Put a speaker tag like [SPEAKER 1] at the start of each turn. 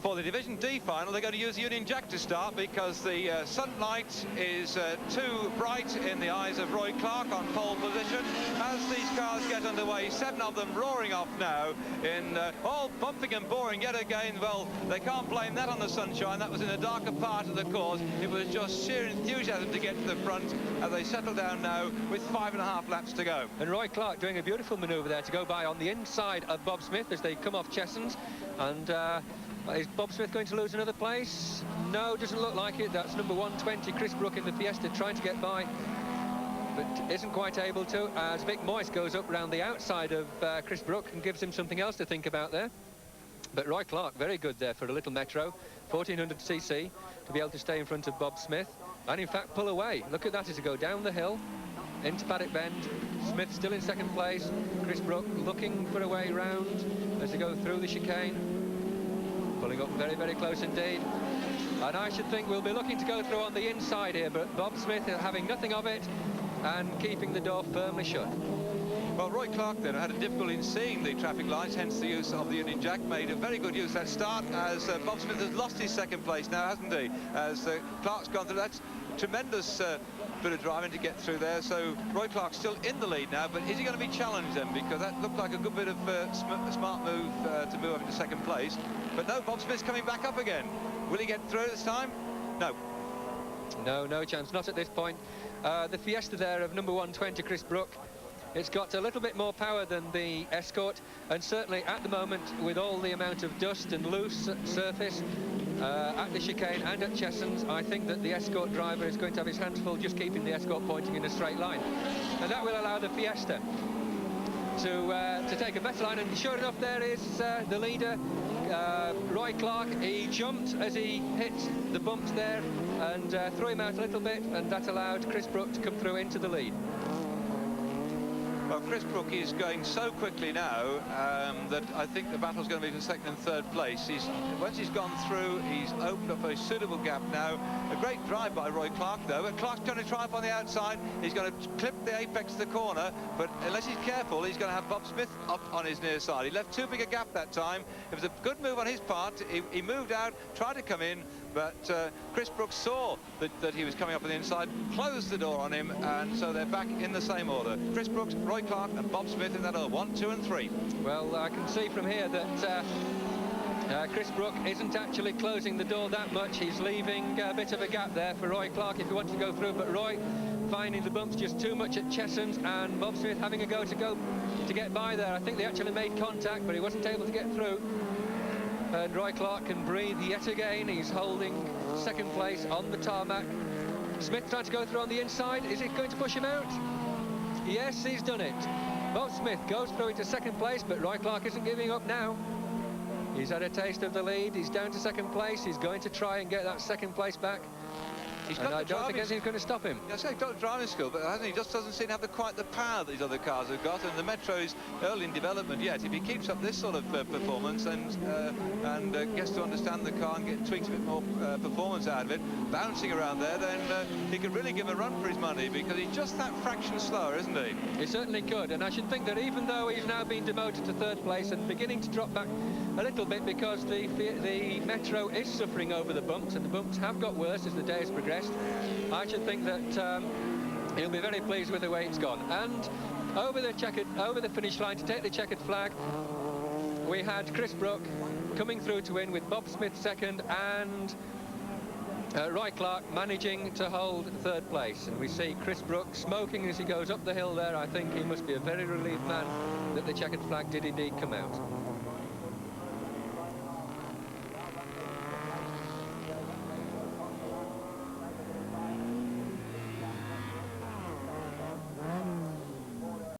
[SPEAKER 1] For the Division D final, they're going to use the Union Jack to start because the sunlight is too bright in the eyes of Roy Clark on pole position. As these cars get underway, 7 of them roaring off now in all bumping and boring yet again. Well, they can't blame that on the sunshine. That was in a darker part of the course. It was just sheer enthusiasm to get to the front as they settle down now with 5.5 laps to go.
[SPEAKER 2] And Roy Clark doing a beautiful manoeuvre there to go by on the inside of Bob Smith as they come off Chessons. And is Bob Smith going to lose another place? No, doesn't look like it. That's number 120, Chris Brook in the Fiesta, trying to get by, but isn't quite able to, as Vic Moyce goes up round the outside of Chris Brook and gives him something else to think about there. But Roy Clark, very good there for a little Metro, 1400cc, to be able to stay in front of Bob Smith, and in fact pull away. Look at that as they go down the hill into Paddock Bend. Smith still in second place, Chris Brook looking for a way round as they go through the chicane. Pulling up very, very close indeed. And I should think we'll be looking to go through on the inside here, but Bob Smith having nothing of it and keeping the door firmly shut.
[SPEAKER 1] Well, Roy Clark then had a difficulty in seeing the traffic lights, hence the use of the Union Jack. Made a very good use of that start as Bob Smith has lost his second place now, hasn't he? As Clark's gone through. That's tremendous bit of driving to get through there. So Roy Clark's still in the lead now, but is he going to be challenged then? Because that looked like a good bit of smart move to move up into second place. But no, Bob Smith's coming back up again. Will he get through this time? No.
[SPEAKER 2] No chance, not at this point. The Fiesta there of number 120, Chris Brook, it's got a little bit more power than the Escort, and certainly at the moment, with all the amount of dust and loose surface at the chicane and at Chessons, I think that the Escort driver is going to have his hands full just keeping the Escort pointing in a straight line. And that will allow the Fiesta to take a better line, and sure enough, there is the leader, Roy Clark. He jumped as he hit the bumps there and threw him out a little bit, and that allowed Chris Brook to come through into the lead.
[SPEAKER 1] Well, Chris Brook is going so quickly now that I think the battle's going to be for second and third place. Once he's gone through, he's opened up a suitable gap now. A great drive by Roy Clark, though. But Clark's going to try up on the outside. He's going to clip the apex of the corner, but unless he's careful, he's going to have Bob Smith up on his near side. He left too big a gap that time. It was a good move on his part. He moved out, tried to come in, but Chris Brook saw that he was coming up on the inside, closed the door on him, and so they're back in the same order. Chris Brooks, Roy Clark and Bob Smith in that order, 1, 2 and 3.
[SPEAKER 2] Well, I can see from here that Chris Brook isn't actually closing the door that much. He's leaving a bit of a gap there for Roy Clark if he wants to go through, but Roy finding the bumps just too much at Chessons, and Bob Smith having a go to get by there. I think they actually made contact, but he wasn't able to get through. And Roy Clark can breathe yet again. He's holding second place on the tarmac. Smith trying to go through on the inside. Is it going to push him out? Yes, he's done it. Bob Smith goes through into second place, but Roy Clark isn't giving up now. He's had a taste of the lead. He's down to second place. He's going to try and get that second place back. And I don't think anything's going to stop him.
[SPEAKER 1] Yes, he's got driving skill, but he just doesn't seem to have quite the power that these other cars have got. And the Metro's early in development yet. If he keeps up this sort of performance and gets to understand the car and tweaks a bit more performance out of it, bouncing around there, then he could really give a run for his money, because he's just that fraction slower, isn't he?
[SPEAKER 2] He certainly could. And I should think that even though he's now been demoted to third place and beginning to drop back a little bit, because the Metro is suffering over the bumps, and the bumps have got worse as the day has progressed, I should think that he'll be very pleased with the way it's gone. And over the finish line to take the checkered flag, we had Chris Brook coming through to win, with Bob Smith second and Roy Clark managing to hold third place. And we see Chris Brook smoking as he goes up the hill there. I think he must be a very relieved man that the checkered flag did indeed come out.